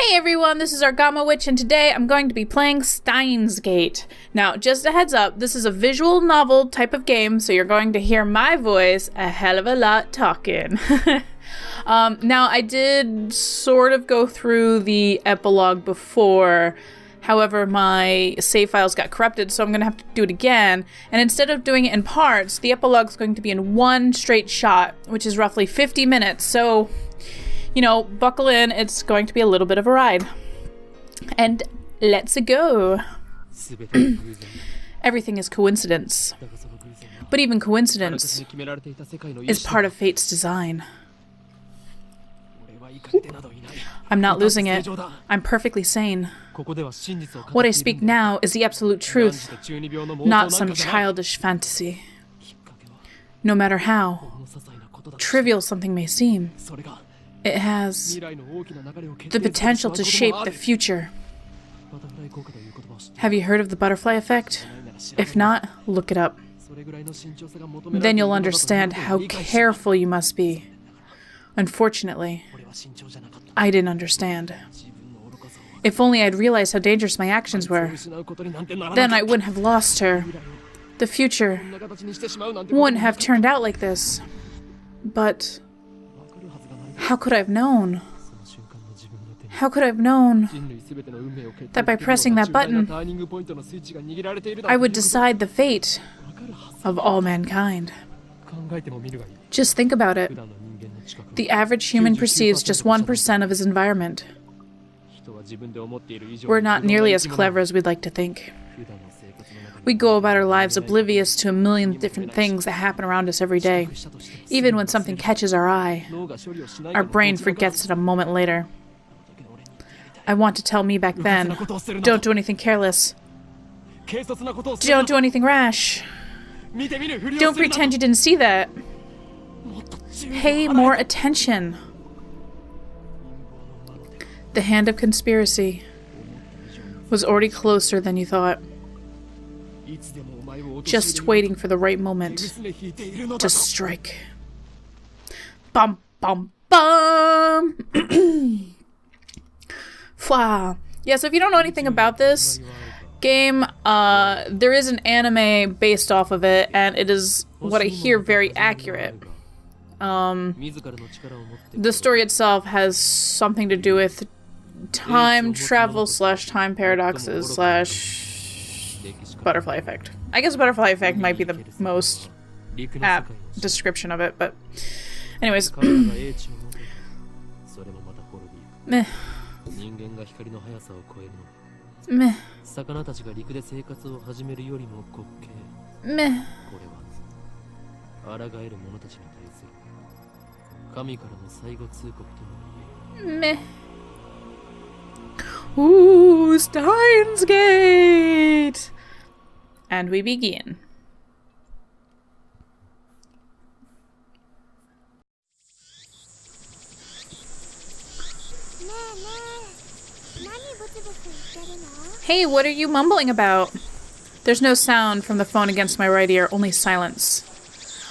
Hey everyone, this is Argama Witch, and today I'm going to be playing Steins. Now, just a heads up, this is a visual novel type of game, so you're going to hear my voice a hell of a lot talking. Now, I did sort of go through the epilogue before, however, my save files got corrupted, so I'm going to have to do it again, and instead of doing it in parts, the epilogue is going to be in one straight shot, which is roughly 50 minutes, so... you know, buckle in, it's going to be a little bit of a ride. And let's go. Everything is coincidence. But even coincidence is part of fate's design. I'm not losing it. I'm perfectly sane. What I speak now is the absolute truth, not some childish fantasy. No matter how trivial something may seem, it has the potential to shape the future. Have you heard of the butterfly effect? If not, look it up. Then you'll understand how careful you must be. Unfortunately, I didn't understand. If only I'd realized how dangerous my actions were, then I wouldn't have lost her. The future wouldn't have turned out like this. But... how could I have known? How could I have known that by pressing that button, I would decide the fate of all mankind? Just think about it. The average human perceives just 1% of his environment. We're not nearly as clever as we'd like to think. We go about our lives oblivious to a million different things that happen around us every day. Even when something catches our eye, our brain forgets it a moment later. I want to tell me back then, don't do anything careless. Don't do anything rash. Don't pretend you didn't see that. Pay more attention. The hand of conspiracy was already closer than you thought. Just waiting for the right moment to strike. Bum, bum, bum! Fwa. Yeah, so if you don't know anything about this game, there is an anime based off of it, and it is, what I hear, very accurate. The story itself has something to do with time travel / time paradoxes / butterfly effect. I guess butterfly effect might be the most apt description of it, but anyways. Meh. Meh. Meh. Meh. Ooh, Steins Gate! And we begin. Hey, what are you mumbling about? There's no sound from the phone against my right ear, only silence.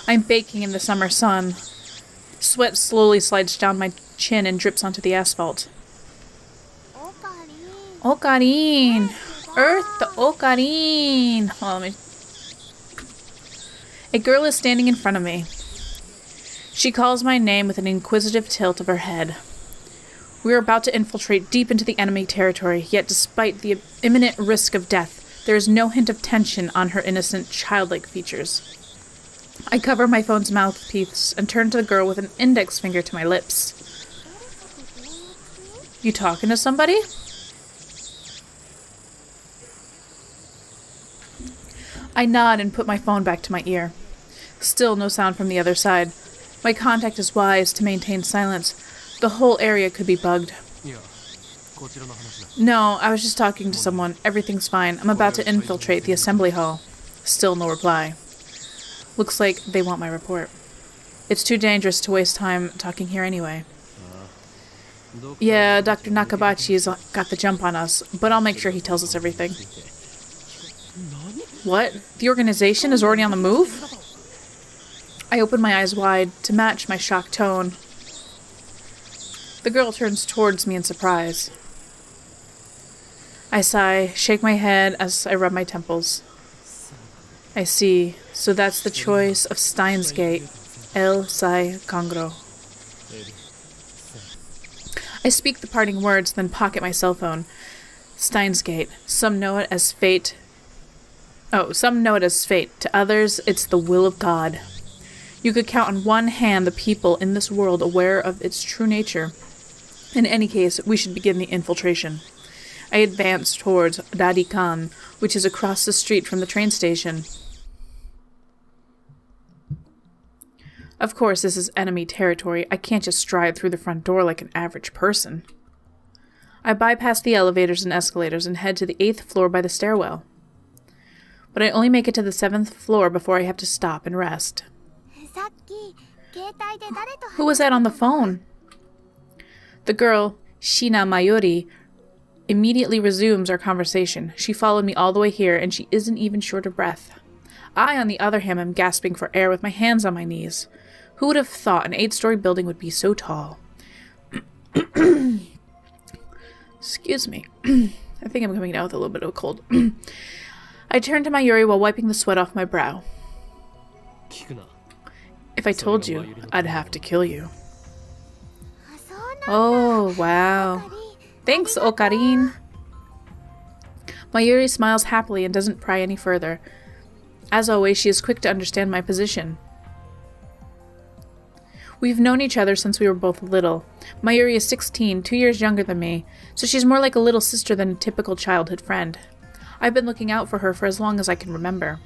I'm baking in the summer sun. Sweat slowly slides down my chin and drips onto the asphalt. Ocarine! Earth Ocarine! Hold on, A girl is standing in front of me. She calls my name with an inquisitive tilt of her head. We are about to infiltrate deep into the enemy territory, yet despite the imminent risk of death, there is no hint of tension on her innocent, childlike features. I cover my phone's mouthpiece and turn to the girl with an index finger to my lips. You talking to somebody? I nod and put my phone back to my ear. Still no sound from the other side. My contact is wise to maintain silence. The whole area could be bugged. No, I was just talking to someone. Everything's fine. I'm about to infiltrate the assembly hall. Still no reply. Looks like they want my report. It's too dangerous to waste time talking here anyway. Yeah, Dr. Nakabachi's got the jump on us, but I'll make sure he tells us everything. What? The organization is already on the move? I open my eyes wide to match my shocked tone. The girl turns towards me in surprise. I sigh, shake my head as I rub my temples. I see. So that's the choice of Steins Gate. El Sai Congro. I speak the parting words, then pocket my cell phone. Steins Gate. Some know it as fate. Some know it as fate. To others, it's the will of God. You could count on one hand the people in this world aware of its true nature. In any case, we should begin the infiltration. I advance towards Dadikan, which is across the street from the train station. Of course, this is enemy territory. I can't just stride through the front door like an average person. I bypass the elevators and escalators and head to the 8th floor by the stairwell. But I only make it to the 7th floor before I have to stop and rest. Who was that on the phone? The girl, Shina Mayuri, immediately resumes our conversation. She followed me all the way here, and she isn't even short of breath. I, on the other hand, am gasping for air with my hands on my knees. Who would have thought an 8-story building would be so tall? Excuse me. I think I'm coming down with a little bit of a cold. I turn to Mayuri while wiping the sweat off my brow. If I told you, I'd have to kill you. Oh, wow. Thanks, Okarin. Mayuri smiles happily and doesn't pry any further. As always, she is quick to understand my position. We've known each other since we were both little. Mayuri is 16, 2 years younger than me, so she's more like a little sister than a typical childhood friend. I've been looking out for her for as long as I can remember.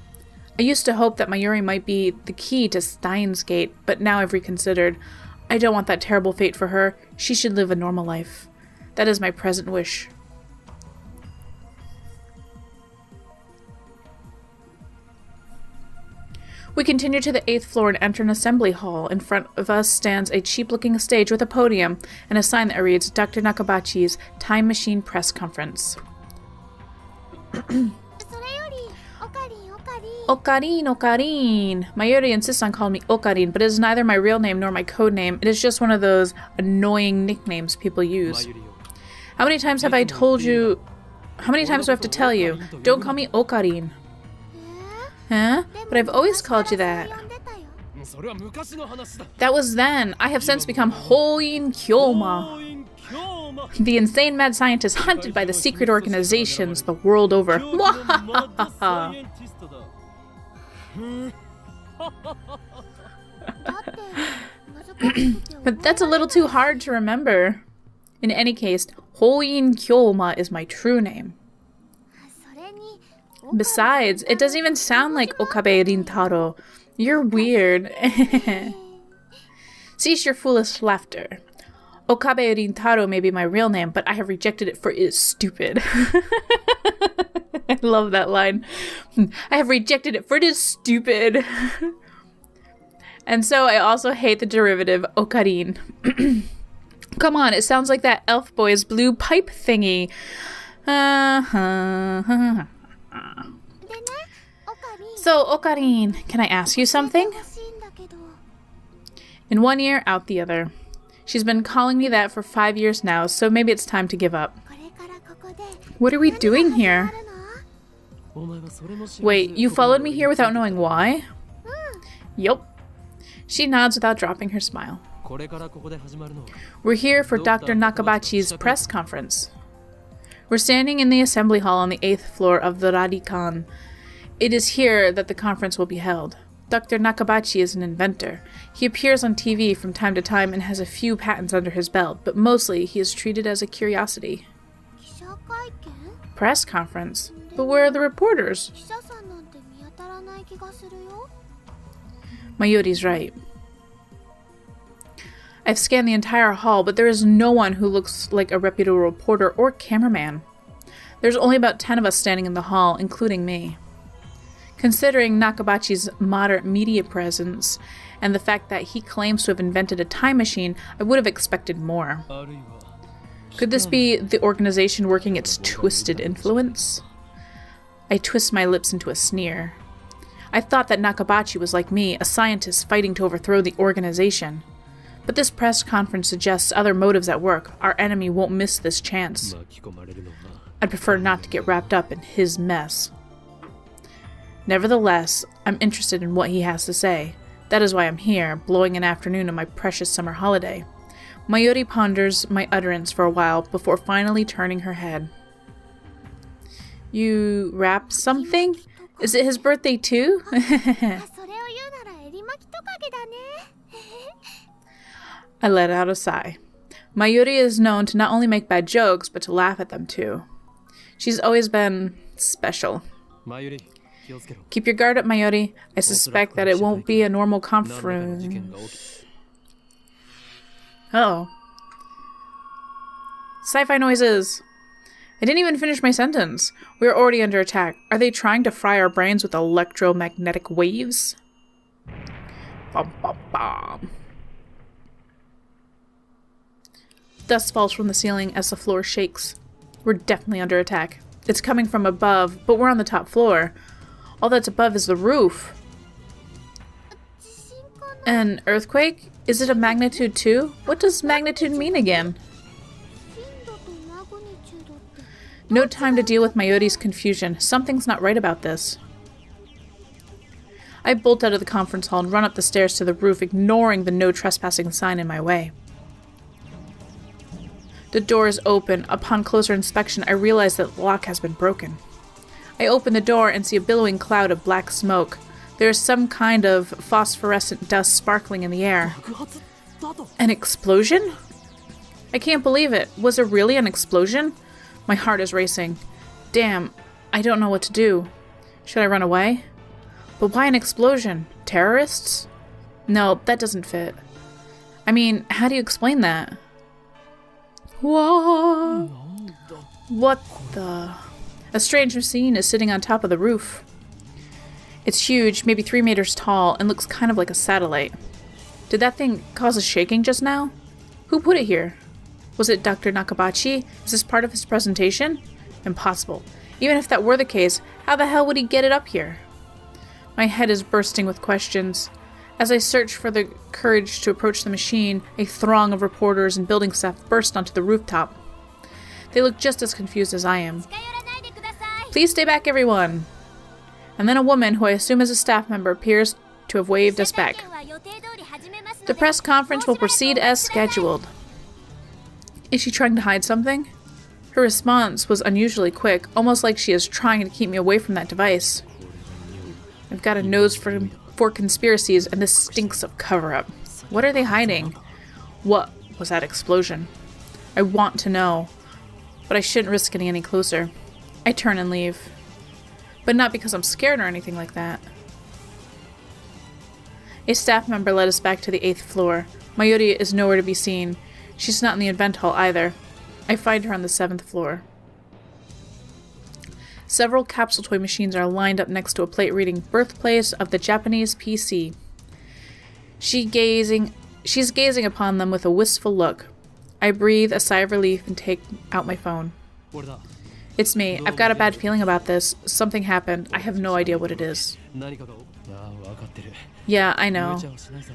I used to hope that Mayuri might be the key to Steins Gate, but now I've reconsidered. I don't want that terrible fate for her. She should live a normal life. That is my present wish. We continue to the 8th floor and enter an assembly hall. In front of us stands a cheap-looking stage with a podium and a sign that reads Dr. Nakabachi's Time Machine Press Conference. Okarin, Okarin. Mayuri insists on calling me Okarin, but it is neither my real name nor my code name. It is just one of those annoying nicknames people use. How many times have I told you... How many times do I have to tell you? Don't call me Okarin. Huh? But I've always called you that. That was then. I have since become Hououin Kyouma. The insane mad scientist hunted by the secret organizations the world over. But that's a little too hard to remember. In any case, Hououin Kyouma is my true name. Besides, it doesn't even sound like Okabe Rintaro. You're weird. Cease your foolish laughter. Okabe Rintaro may be my real name, but I have rejected it for it is stupid. I love that line. I have rejected it for it is stupid. And so I also hate the derivative Okarin. Come on, it sounds like that elf boy's blue pipe thingy. So, Okarin, can I ask you something? In one ear, out the other. She's been calling me that for 5 years now, so maybe it's time to give up. What are we doing here? Wait, you followed me here without knowing why? Yup. She nods without dropping her smile. We're here for Dr. Nakabachi's press conference. We're standing in the assembly hall on the 8th floor of the Radikan. It is here that the conference will be held. Dr. Nakabachi is an inventor. He appears on TV from time to time and has a few patents under his belt, but mostly he is treated as a curiosity. Press conference? But where are the reporters? Mayuri's right. I've scanned the entire hall, but there is no one who looks like a reputable reporter or cameraman. There's only about 10 of us standing in the hall, including me. Considering Nakabachi's moderate media presence and the fact that he claims to have invented a time machine, I would have expected more. Could this be the organization working its twisted influence? I twist my lips into a sneer. I thought that Nakabachi was like me, a scientist fighting to overthrow the organization. But this press conference suggests other motives at work. Our enemy won't miss this chance. I'd prefer not to get wrapped up in his mess. Nevertheless, I'm interested in what he has to say. That is why I'm here, blowing an afternoon of my precious summer holiday. Mayuri ponders my utterance for a while before finally turning her head. You wrapped something? Is it his birthday too? I let out a sigh. Mayuri is known to not only make bad jokes, but to laugh at them too. She's always been special. Keep your guard up, Mayuri. I suspect that it won't be a normal conference. Uh-oh. Sci-fi noises! I didn't even finish my sentence. We are already under attack. Are they trying to fry our brains with electromagnetic waves? Bum, bum, bum. Dust falls from the ceiling as the floor shakes. We're definitely under attack. It's coming from above, but we're on the top floor. All that's above is the roof. An earthquake? Is it a magnitude 2? What does magnitude mean again? No time to deal with Mayuri's confusion. Something's not right about this. I bolt out of the conference hall and run up the stairs to the roof, ignoring the no trespassing sign in my way. The door is open. Upon closer inspection, I realize that the lock has been broken. I open the door and see a billowing cloud of black smoke. There is some kind of phosphorescent dust sparkling in the air. An explosion? I can't believe it. Was it really an explosion? My heart is racing. Damn, I don't know what to do. Should I run away? But why an explosion? Terrorists? No, that doesn't fit. I mean, how do you explain that? Whoa! What the... A strange machine is sitting on top of the roof. It's huge, maybe 3 meters tall, and looks kind of like a satellite. Did that thing cause a shaking just now? Who put it here? Was it Dr. Nakabachi? Is this part of his presentation? Impossible. Even if that were the case, how the hell would he get it up here? My head is bursting with questions. As I search for the courage to approach the machine, a throng of reporters and building staff burst onto the rooftop. They look just as confused as I am. Please stay back, everyone! And then a woman, who I assume is a staff member, appears to have waved us back. The press conference will proceed as scheduled. Is she trying to hide something? Her response was unusually quick, almost like she is trying to keep me away from that device. I've got a nose for conspiracies, and this stinks of cover-up. What are they hiding? What was that explosion? I want to know, but I shouldn't risk getting any closer. I turn and leave. But not because I'm scared or anything like that. A staff member led us back to the 8th floor. Mayuri is nowhere to be seen. She's not in the event hall either. I find her on the 7th floor. Several capsule toy machines are lined up next to a plate reading "Birthplace of the Japanese PC." She's gazing upon them with a wistful look. I breathe a sigh of relief and take out my phone. It's me. I've got a bad feeling about this. Something happened. I have no idea what it is. Yeah, I know.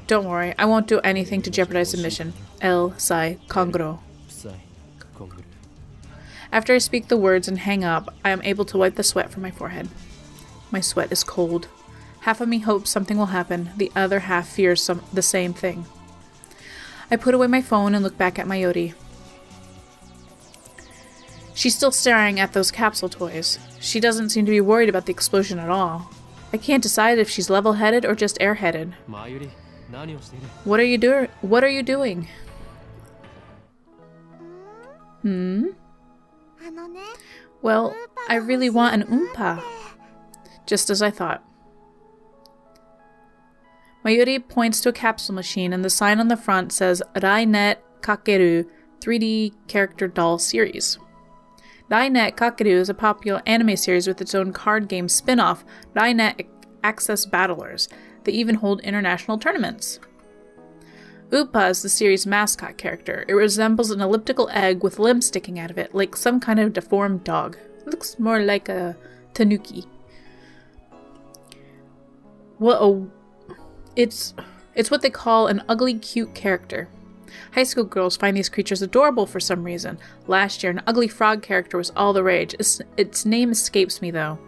Don't worry. I won't do anything to jeopardize the mission. El Sai Kongro. After I speak the words and hang up, I am able to wipe the sweat from my forehead. My sweat is cold. Half of me hopes something will happen. The other half fears the same thing. I put away my phone and look back at Mayuri. She's still staring at those capsule toys. She doesn't seem to be worried about the explosion at all. I can't decide if she's level-headed or just airheaded. What are you doing? Well, I really want an Oompa. Just as I thought. Mayuri points to a capsule machine, and the sign on the front says Rainet Kakeru 3D Character Doll Series. Rainet Kakeru is a popular anime series with its own card game spin-off, Rainet Access Battlers. They even hold international tournaments. Oompa is the series' mascot character. It resembles an elliptical egg with limbs sticking out of it, like some kind of deformed dog. It looks more like a tanuki. It's what they call an ugly cute character. High school girls find these creatures adorable for some reason. Last year, an ugly frog character was all the rage. Its name escapes me, though.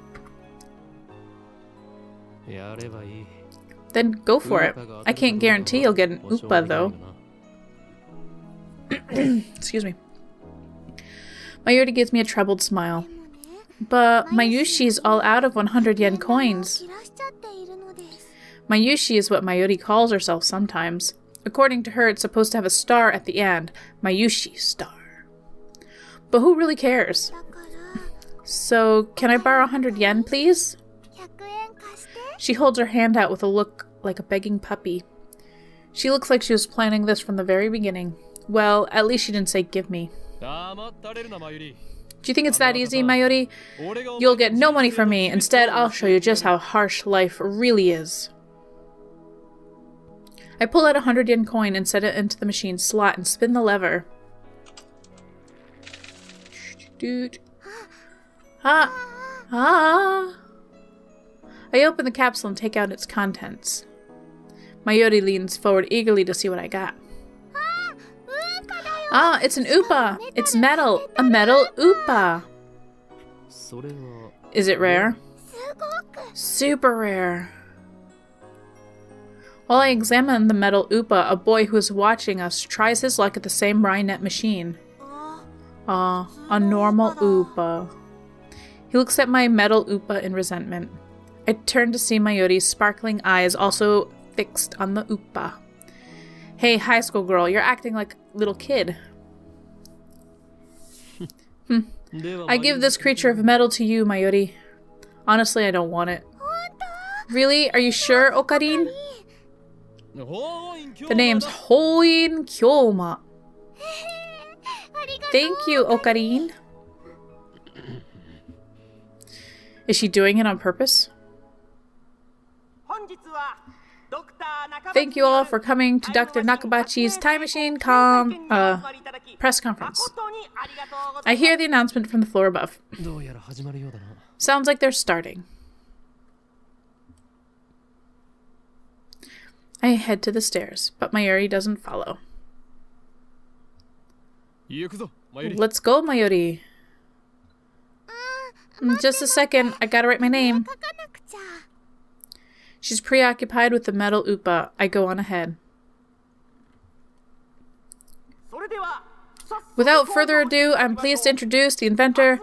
Then go for it. I can't guarantee you'll get an Upa, though. Excuse me. Mayuri gives me a troubled smile. But Mayushi's all out of 100 yen coins. Mayushi is what Mayuri calls herself sometimes. According to her, it's supposed to have a star at the end. Mayushi star. But who really cares? So, can I borrow 100 yen, please? She holds her hand out with a look like a begging puppy. She looks like she was planning this from the very beginning. Well, at least she didn't say give me. Do you think it's that easy, Mayuri? You'll get no money from me. Instead, I'll show you just how harsh life really is. I pull out a 100 yen coin and set it into the machine slot and spin the lever. Dude. I open the capsule and take out its contents. Mayuri leans forward eagerly to see what I got. Ah, it's an Upa! It's metal! A metal Upa! Is it rare? Super rare. While I examine the metal Upa, a boy who is watching us tries his luck at the same Rainet machine. Ah, a normal Upa. He looks at my metal Upa in resentment. I turn to see Mayuri's sparkling eyes also fixed on the Upa. Hey, high school girl, you're acting like a little kid. I give this creature of metal to you, Mayuri. Honestly, I don't want it. Really? Are you sure, Okarin? The name's Hououin Kyouma. Thank you, Okarin. Is she doing it on purpose? Thank you all for coming to Dr. Nakabachi's Time Machine press conference. I hear the announcement from the floor above. Sounds like they're starting. I head to the stairs, but Mayuri doesn't follow. Let's go, Mayuri. Just a second, I gotta write my name. She's preoccupied with the metal Upa. I go on ahead. Without further ado, I'm pleased to introduce the inventor,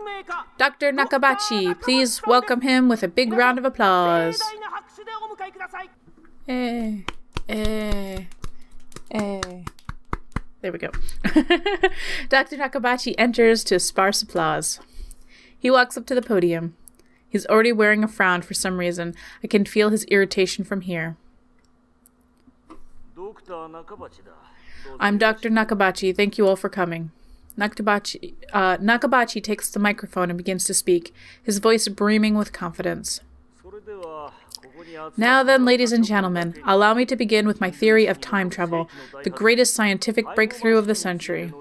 Dr. Nakabachi. Please welcome him with a big round of applause. There we go. Dr. Nakabachi enters to sparse applause. He walks up to the podium. He's already wearing a frown for some reason. I can feel his irritation from here. I'm Dr. Nakabachi. Thank you all for coming. Nakabachi takes the microphone and begins to speak, his voice brimming with confidence. Now then, ladies and gentlemen, allow me to begin with my theory of time travel, the greatest scientific breakthrough of the century.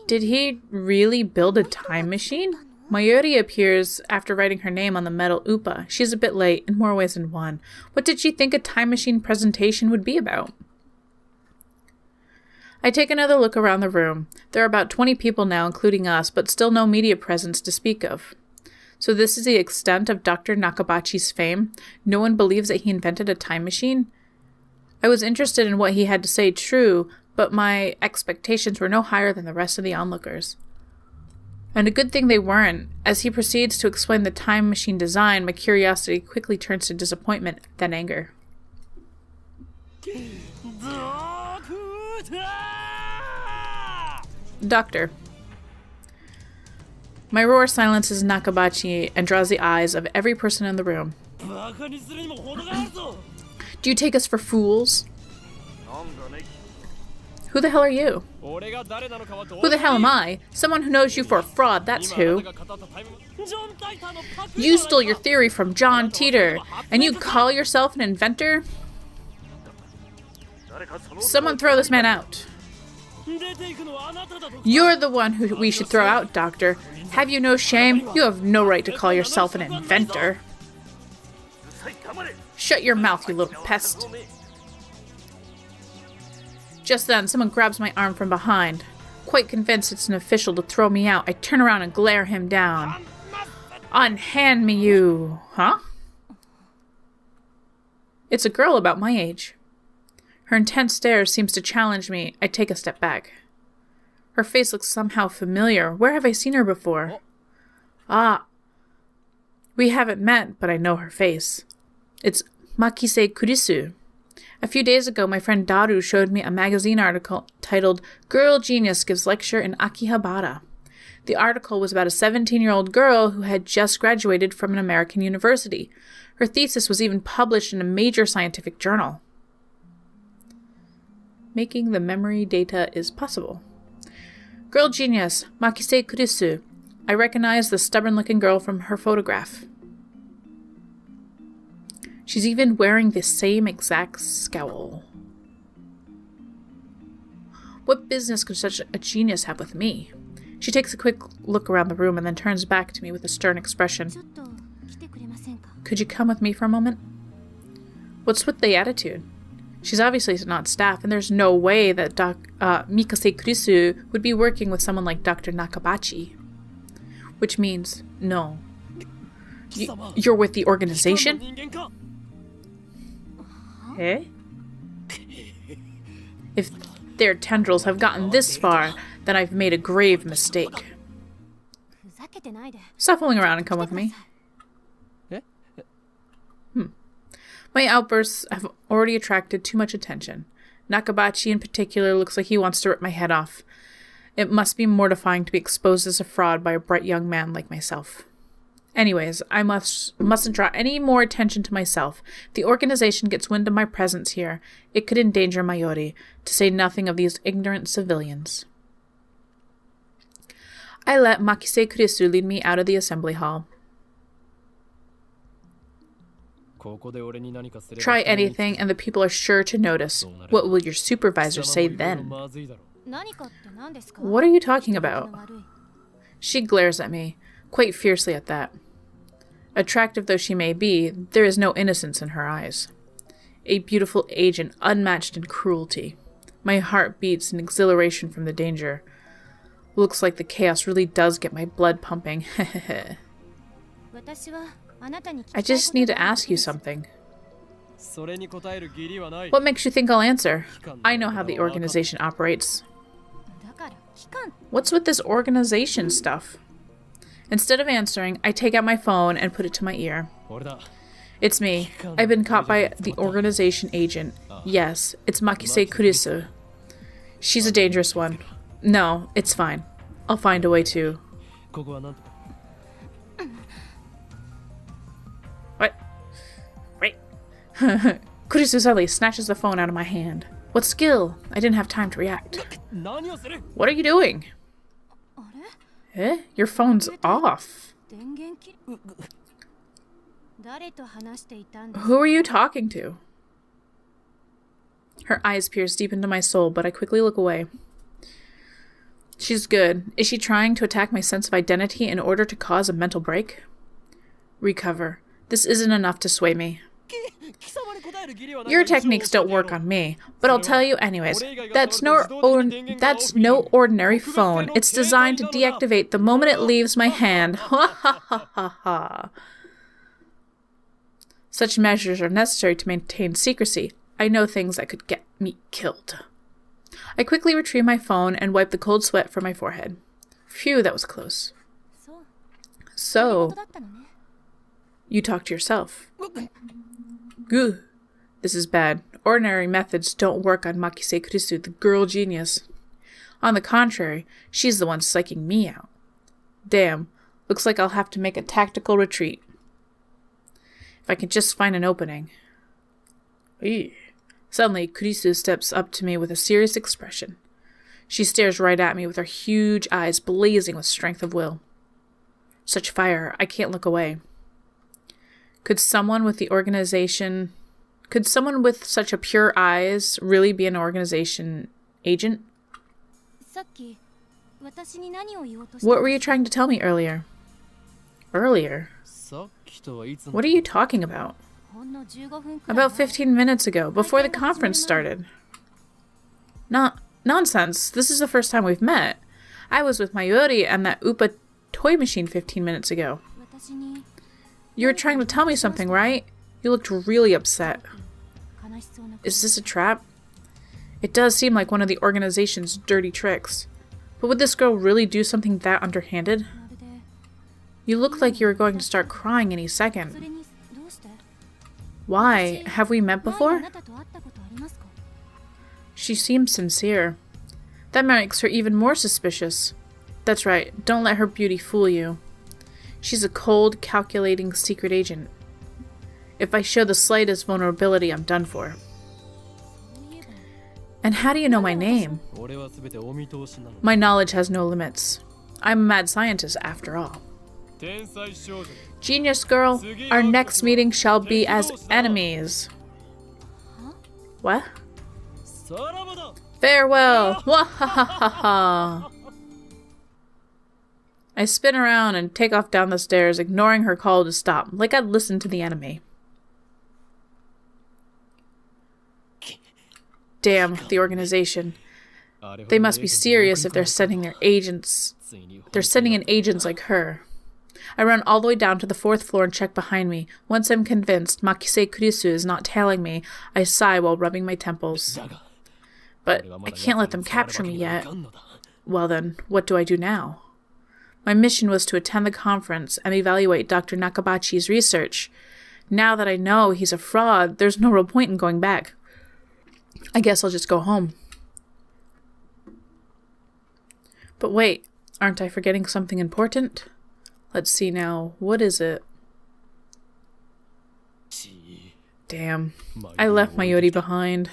Did he really build a time machine? Mayuri appears after writing her name on the metal Upa. She's a bit late, in more ways than one. What did she think a time machine presentation would be about? I take another look around the room. There are about 20 people now, including us, but still no media presence to speak of. So this is the extent of Dr. Nakabachi's fame? No one believes that he invented a time machine? I was interested in what he had to say, true, but my expectations were no higher than the rest of the onlookers. And a good thing they weren't. As he proceeds to explain the time machine design, my curiosity quickly turns to disappointment, then anger. Doctor. My roar silences Nakabachi and draws the eyes of every person in the room. Do you take us for fools? Who the hell are you? Who the hell am I? Someone who knows you for a fraud, that's who. You stole your theory from John Teeter, and you call yourself an inventor? Someone throw this man out. You're the one who we should throw out, Doctor. Have you no shame? You have no right to call yourself an inventor. Shut your mouth, you little pest. Just then, someone grabs my arm from behind. Quite convinced it's an official to throw me out, I turn around and glare him down. Unhand me, you! Huh? It's a girl about my age. Her intense stare seems to challenge me. I take a step back. Her face looks somehow familiar. Where have I seen her before? Ah. We haven't met, but I know her face. It's Makise Kurisu. A few days ago, my friend Daru showed me a magazine article titled Girl Genius Gives Lecture in Akihabara. The article was about a 17-year-old girl who had just graduated from an American university. Her thesis was even published in a major scientific journal. Making the memory data is possible. Girl Genius, Makise Kurisu. I recognize the stubborn-looking girl from her photograph. She's even wearing the same exact scowl. What business could such a genius have with me? She takes a quick look around the room and then turns back to me with a stern expression. Could you come with me for a moment? What's with the attitude? She's obviously not staff, and there's no way that Mikase Kurisu would be working with someone like Dr. Nakabachi. Which means, no. You're with the organization? Eh? If their tendrils have gotten this far, then I've made a grave mistake. Stop fooling around and come with me. My outbursts have already attracted too much attention. Nakabachi in particular looks like he wants to rip my head off. It must be mortifying to be exposed as a fraud by a bright young man like myself. Anyways, I mustn't draw any more attention to myself. If the organization gets wind of my presence here, it could endanger Mayori, to say nothing of these ignorant civilians. I let Makise Kurisu lead me out of the assembly hall. Try anything and the people are sure to notice. What will your supervisor say then? What are you talking about? She glares at me, quite fiercely at that. Attractive though she may be, there is no innocence in her eyes. A beautiful agent unmatched in cruelty. My heart beats in exhilaration from the danger. Looks like the chaos really does get my blood pumping. I just need to ask you something. What makes you think I'll answer? I know how the organization operates. What's with this organization stuff? Instead of answering, I take out my phone and put it to my ear. It's me. I've been caught by the organization agent. Yes, it's Makise Kurisu. She's a dangerous one. No, it's fine. I'll find a way to... What? Wait. Kurisu suddenly snatches the phone out of my hand. What skill? I didn't have time to react. What are you doing? Eh? Your phone's off. Who are you talking to? Her eyes pierce deep into my soul, but I quickly look away. She's good. Is she trying to attack my sense of identity in order to cause a mental break? Recover. This isn't enough to sway me. Your techniques don't work on me, but I'll tell you anyways. That's no ordinary phone. It's designed to deactivate the moment it leaves my hand. Ha ha ha ha ha. Such measures are necessary to maintain secrecy. I know things that could get me killed. I quickly retrieve my phone and wipe the cold sweat from my forehead. Phew, that was close. So, you talk to yourself. Goo. This is bad. Ordinary methods don't work on Makise Kurisu, the girl genius. On the contrary, she's the one psyching me out. Damn, looks like I'll have to make a tactical retreat. If I can just find an opening. Eee. Suddenly, Kurisu steps up to me with a serious expression. She stares right at me with her huge eyes blazing with strength of will. Such fire, I can't look away. Could someone with such a pure eyes really be an organization agent? What were you trying to tell me earlier? Earlier? What are you talking about? About 15 minutes ago, before the conference started. Nonsense. This is the first time we've met. I was with Mayuri and that Upa toy machine 15 minutes ago. You were trying to tell me something, right? You looked really upset. Is this a trap? It does seem like one of the organization's dirty tricks. But would this girl really do something that underhanded? You looked like you were going to start crying any second. Why? Have we met before? She seems sincere. That makes her even more suspicious. That's right, don't let her beauty fool you. She's a cold, calculating secret agent. If I show the slightest vulnerability, I'm done for. And how do you know my name? My knowledge has no limits. I'm a mad scientist after all. Genius girl, our next meeting shall be as enemies. What? Farewell! Wahahaha! I spin around and take off down the stairs, ignoring her call to stop, like I'd listened to the enemy. Damn, the organization. They must be serious if they're sending their agents. They're sending in agents like her. I run all the way down to the 4th floor and check behind me. Once I'm convinced Makise Kurisu is not tailing me, I sigh while rubbing my temples. But I can't let them capture me yet. Well then, what do I do now? My mission was to attend the conference and evaluate Dr. Nakabachi's research. Now that I know he's a fraud, there's no real point in going back. I guess I'll just go home. But wait, aren't I forgetting something important? Let's see now, what is it? Damn, I left Mayuri behind.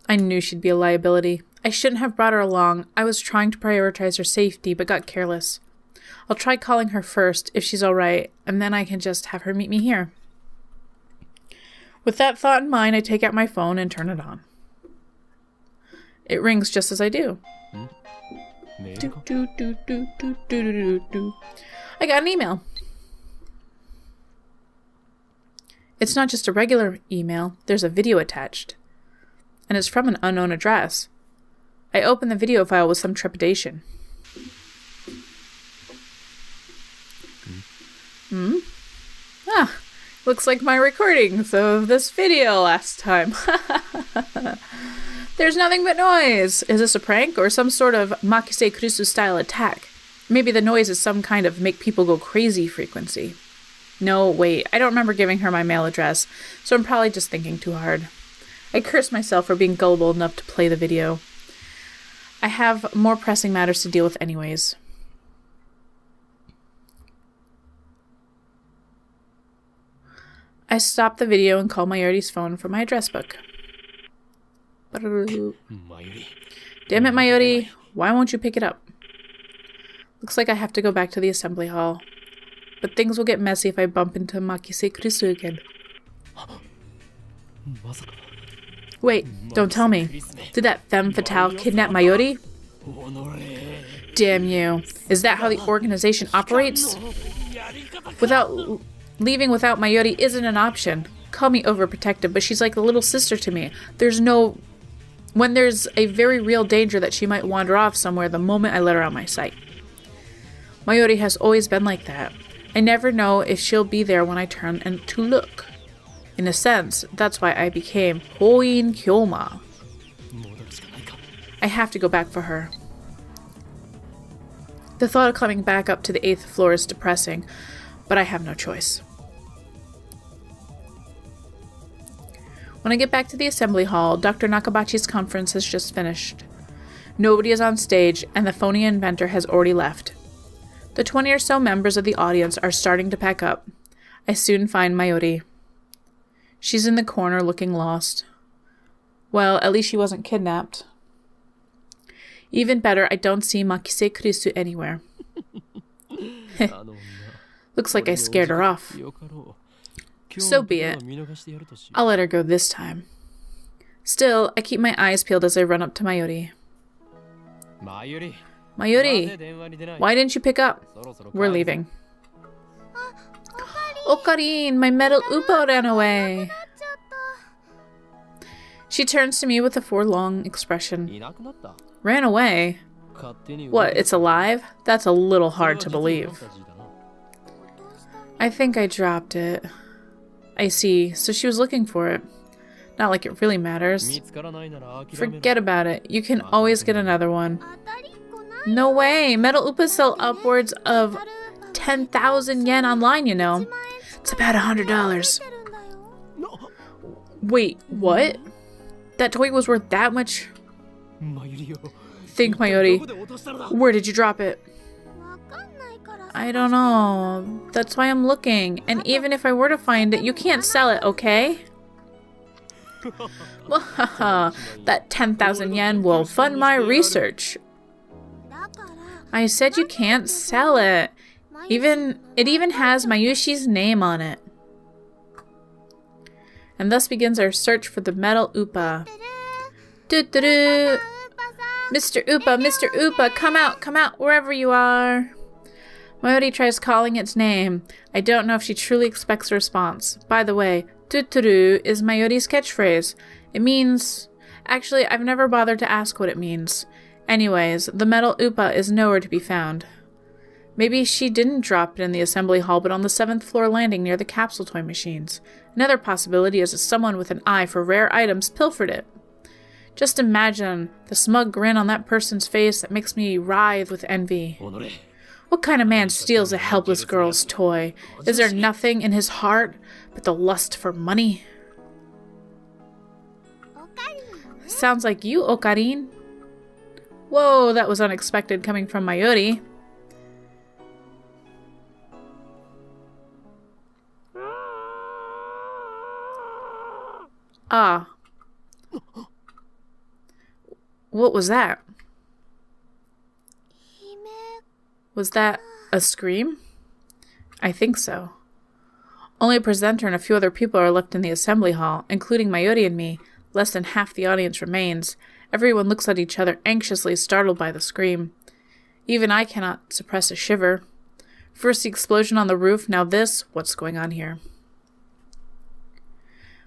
I knew she'd be a liability. I shouldn't have brought her along. I was trying to prioritize her safety, but got careless. I'll try calling her first, if she's alright, and then I can just have her meet me here. With that thought in mind, I take out my phone and turn it on. It rings just as I do. I got an email. It's not just a regular email, there's a video attached. And it's from an unknown address. I open the video file with some trepidation. Looks like my recordings of this video last time. There's nothing but noise. Is this a prank or some sort of Makise Kurisu style attack? Maybe the noise is some kind of make people go crazy frequency. No, wait, I don't remember giving her my mail address, so I'm probably just thinking too hard. I curse myself for being gullible enough to play the video. I have more pressing matters to deal with anyways. I stop the video and call Mayuri's phone from my address book. Damn it, Mayuri. Why won't you pick it up? Looks like I have to go back to the assembly hall. But things will get messy if I bump into Makise Kurisu again. Wait, don't tell me. Did that femme fatale kidnap Mayuri? Damn you. Is that how the organization operates? Leaving without Mayuri isn't an option. Call me overprotective, but she's like a little sister to me. When there's a very real danger that she might wander off somewhere the moment I let her out of my sight. Mayuri has always been like that. I never know if she'll be there when I turn and to look. In a sense, that's why I became Hououin Kyouma. I have to go back for her. The thought of coming back up to the 8th floor is depressing, but I have no choice. When I get back to the assembly hall, Dr. Nakabachi's conference has just finished. Nobody is on stage, and the phony inventor has already left. The 20 or so members of the audience are starting to pack up. I soon find Mayuri. She's in the corner looking lost. Well, at least she wasn't kidnapped. Even better, I don't see Makise Kurisu anywhere. Looks like I scared her off. So be it. I'll let her go this time. Still, I keep my eyes peeled as I run up to Mayuri. Mayuri, why didn't you pick up? We're leaving. Okarin, my metal Upo ran away. She turns to me with a forlorn expression. Ran away? What, it's alive? That's a little hard to believe. I think I dropped it. I see, so she was looking for it. Not like it really matters. Forget about it. You can always get another one. No way! Metal Upas sell upwards of 10,000 yen online, you know. It's about $100. Wait, what? That toy was worth that much? Think, Mayuri. Where did you drop it? I don't know. That's why I'm looking. And even if I were to find it, you can't sell it, okay? That 10,000 yen will fund my research. I said you can't sell it. It even has Mayushi's name on it. And thus begins our search for the Metal Upa. Doo-doo-doo. Mr. Upa, come out, wherever you are. Mayuri tries calling its name. I don't know if she truly expects a response. By the way, tuturu is Mayuri's catchphrase. It means... Actually, I've never bothered to ask what it means. Anyways, the Metal Upa is nowhere to be found. Maybe she didn't drop it in the assembly hall, but on the 7th floor landing near the capsule toy machines. Another possibility is that someone with an eye for rare items pilfered it. Just imagine the smug grin on that person's face that makes me writhe with envy. What kind of man steals a helpless girl's toy? Is there nothing in his heart but the lust for money? Sounds like you, Okarin. Whoa, that was unexpected coming from Mayuri. Ah. What was that? Was that a scream? I think so. Only a presenter and a few other people are left in the assembly hall, including Mayuri and me. Less than half the audience remains. Everyone looks at each other, anxiously startled by the scream. Even I cannot suppress a shiver. First the explosion on the roof, now this. What's going on here?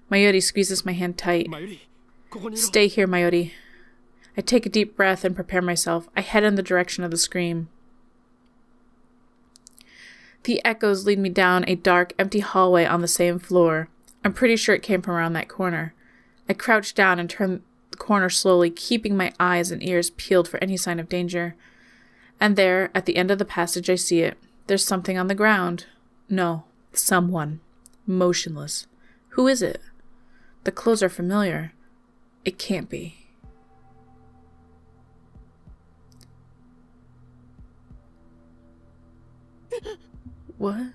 Mayuri squeezes my hand tight. Stay here, Mayuri. I take a deep breath and prepare myself. I head in the direction of the scream. The echoes lead me down a dark, empty hallway on the same floor. I'm pretty sure it came from around that corner. I crouch down and turn the corner slowly, keeping my eyes and ears peeled for any sign of danger. And there, at the end of the passage, I see it. There's something on the ground. No, someone. Motionless. Who is it? The clothes are familiar. It can't be. What?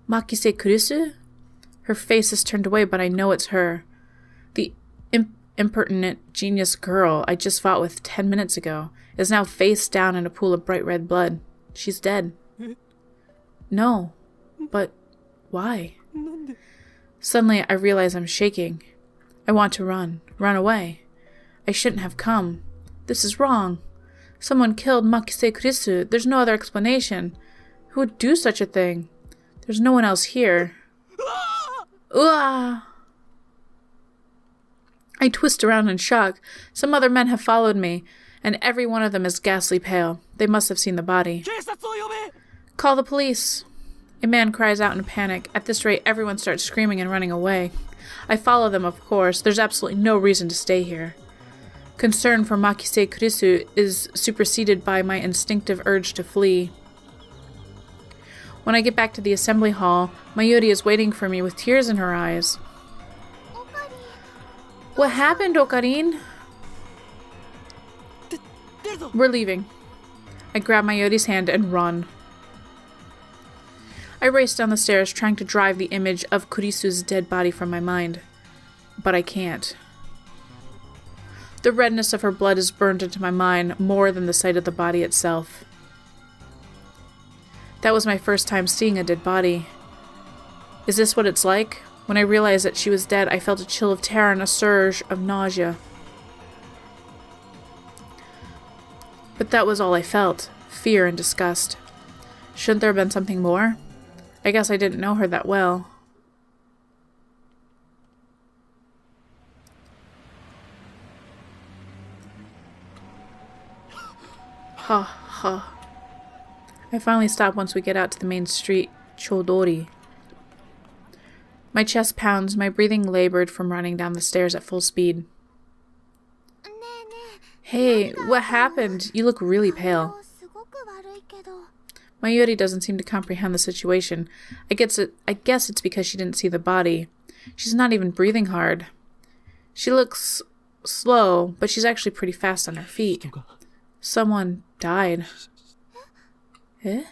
Makise Kurisu? Her face is turned away, but I know it's her. The impertinent genius girl I just fought with 10 minutes ago is now face down in a pool of bright red blood. She's dead. No. But why? Suddenly I realize I'm shaking. I want to run away. I shouldn't have come. This is wrong. Someone killed Makise Kurisu. There's no other explanation. Who would do such a thing? There's no one else here. I twist around in shock. Some other men have followed me, and every one of them is ghastly pale. They must have seen the body. Call the police. A man cries out in panic. At this rate, everyone starts screaming and running away. I follow them, of course. There's absolutely no reason to stay here. Concern for Makise Kurisu is superseded by my instinctive urge to flee. When I get back to the assembly hall, Mayuri is waiting for me with tears in her eyes. What happened, Okarin? We're leaving. I grab Mayuri's hand and run. I race down the stairs, trying to drive the image of Kurisu's dead body from my mind. But I can't. The redness of her blood is burned into my mind more than the sight of the body itself. That was my first time seeing a dead body. Is this what it's like? When I realized that she was dead, I felt a chill of terror and a surge of nausea. But that was all I felt. Fear and disgust. Shouldn't there have been something more? I guess I didn't know her that well. Ha ha. I finally stop once we get out to the main street, Chodori. My chest pounds, my breathing labored from running down the stairs at full speed. Hey, what happened? You look really pale. Mayuri doesn't seem to comprehend the situation. I guess it's because she didn't see the body. She's not even breathing hard. She looks slow, but she's actually pretty fast on her feet. Someone died. Eh?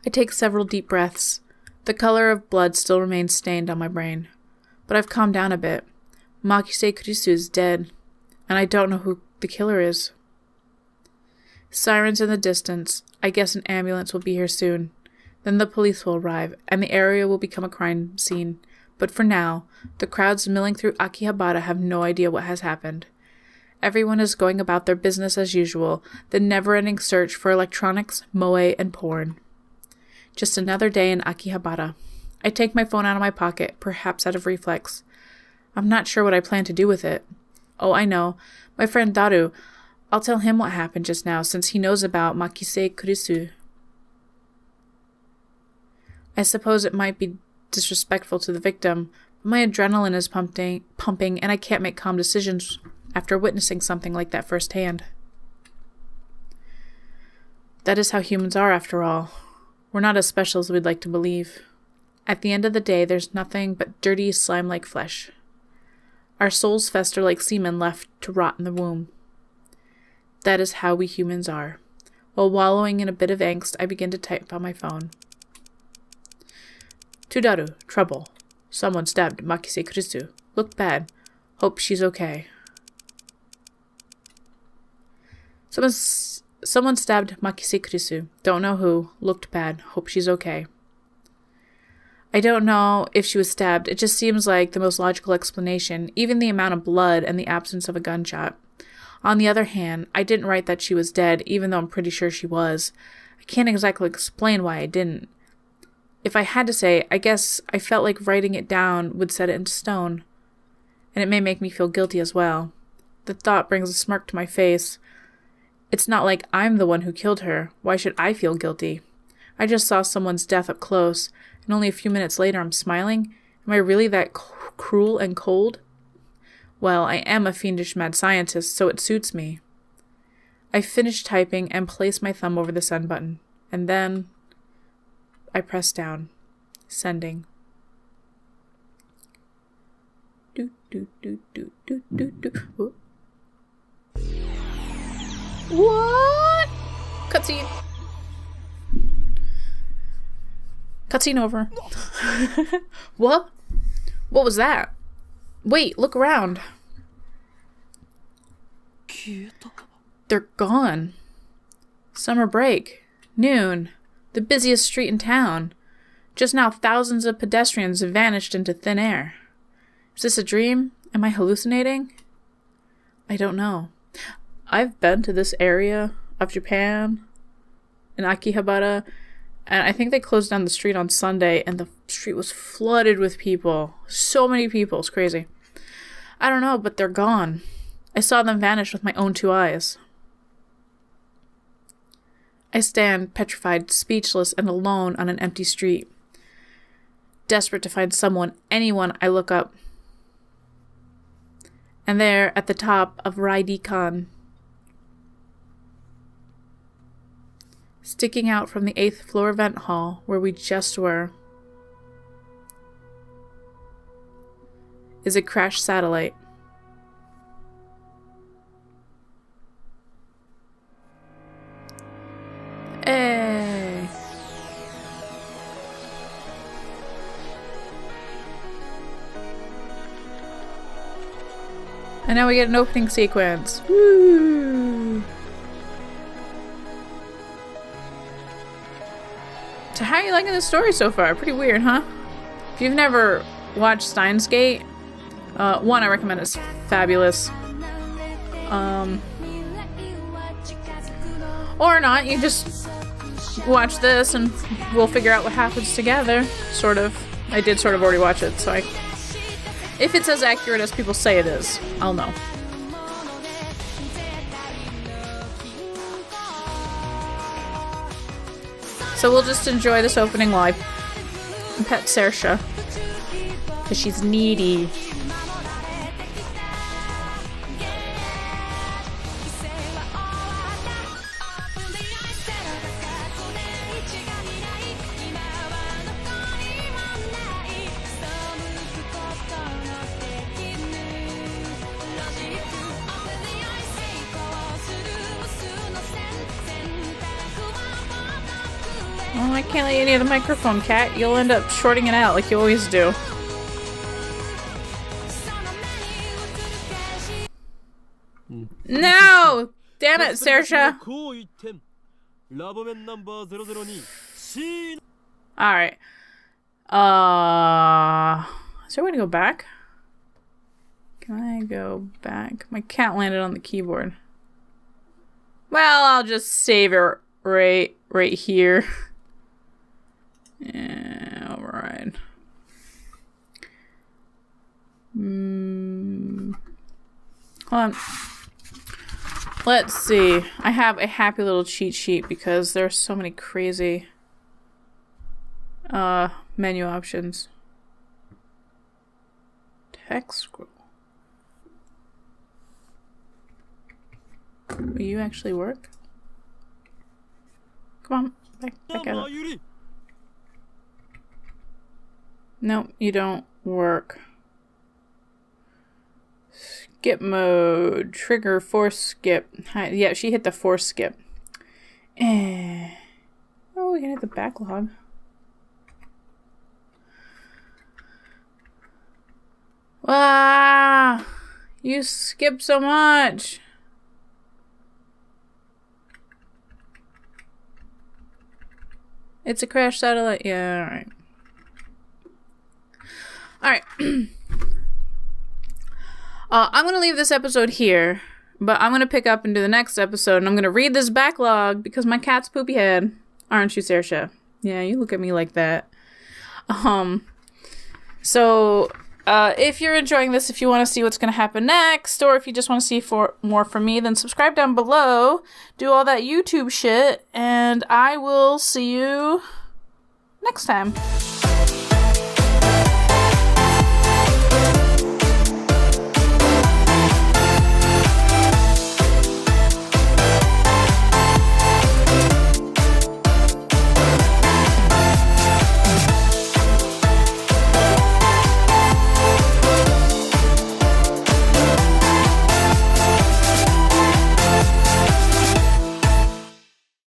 I take several deep breaths. The color of blood still remains stained on my brain. But I've calmed down a bit. Makise Kurisu is dead, and I don't know who the killer is. Sirens in the distance. I guess an ambulance will be here soon. Then the police will arrive, and the area will become a crime scene. But for now, the crowds milling through Akihabara have no idea what has happened. Everyone is going about their business as usual, the never-ending search for electronics, moe, and porn. Just another day in Akihabara. I take my phone out of my pocket, perhaps out of reflex. I'm not sure what I plan to do with it. Oh, I know. My friend Daru. I'll tell him what happened just now, since he knows about Makise Kurisu. I suppose it might be disrespectful to the victim, but my adrenaline is pumping, and I can't make calm decisions after witnessing something like that firsthand. That is how humans are, after all. We're not as special as we'd like to believe. At the end of the day, there's nothing but dirty, slime-like flesh. Our souls fester like semen left to rot in the womb. That is how we humans are. While wallowing in a bit of angst, I begin to type on my phone. To Daru, trouble. Someone stabbed Makise Kurisu. Looked bad. Hope she's okay. Someone stabbed Makise Kurisu. Don't know who. Looked bad. Hope she's okay. I don't know if she was stabbed. It just seems like the most logical explanation, even the amount of blood and the absence of a gunshot. On the other hand, I didn't write that she was dead, even though I'm pretty sure she was. I can't exactly explain why I didn't. If I had to say, I guess I felt like writing it down would set it into stone. And it may make me feel guilty as well. The thought brings a smirk to my face. It's not like I'm the one who killed her. Why should I feel guilty? I just saw someone's death up close, and only a few minutes later I'm smiling. Am I really that cruel and cold? Well, I am a fiendish mad scientist, so it suits me. I finish typing and place my thumb over the send button, and then I press down. Sending. Do do do do do do do. What? Cutscene. Cutscene over. What? What was that? Wait, look around. They're gone. Summer break. Noon. The busiest street in town. Just now, thousands of pedestrians have vanished into thin air. Is this a dream? Am I hallucinating? I don't know. I've been to this area of Japan, in Akihabara, and I think they closed down the street on Sunday, and the street was flooded with people. So many people. It's crazy. I don't know, but they're gone. I saw them vanish with my own 2 eyes. I stand, petrified, speechless, and alone on an empty street. Desperate to find someone, anyone. I look up. And there, at the top of Raidikan, sticking out from the 8th floor vent hall where we just were, is a crashed satellite. Hey! And now we get an opening sequence. Woo! So how are you liking the story so far? Pretty weird, huh? If you've never watched Steins Gate, one, I recommend. It's fabulous. Or not, you just watch this and we'll figure out what happens together. Sort of. I did sort of already watch it, so if it's as accurate as people say it is, I'll know. So we'll just enjoy this opening while I pet Saoirse. Because she's needy. Oh, I can't let you near the microphone, cat. You'll end up shorting it out like you always do. No! Damn it, Saoirse. Alright. Is there a way to go back? Can I go back? My cat landed on the keyboard. Well, I'll just save it right here. Yeah, alright. Hold on. Let's see. I have a happy little cheat sheet because there's so many crazy menu options. Text scroll. Will you actually work? Come on, back out. Nope, you don't work. Skip mode. Trigger force skip. Yeah, she hit the force skip. Oh, we can hit the backlog. Wow! You skip so much! It's a crash satellite. Yeah, alright. Alright. I'm going to leave this episode here, but I'm going to pick up and do the next episode, and I'm going to read this backlog because my cat's poopy head. Aren't you, Saoirse? Yeah, you look at me like that. If you're enjoying this, if you want to see what's going to happen next, or if you just want to see more from me, then subscribe down below, do all that YouTube shit, and I will see you next time.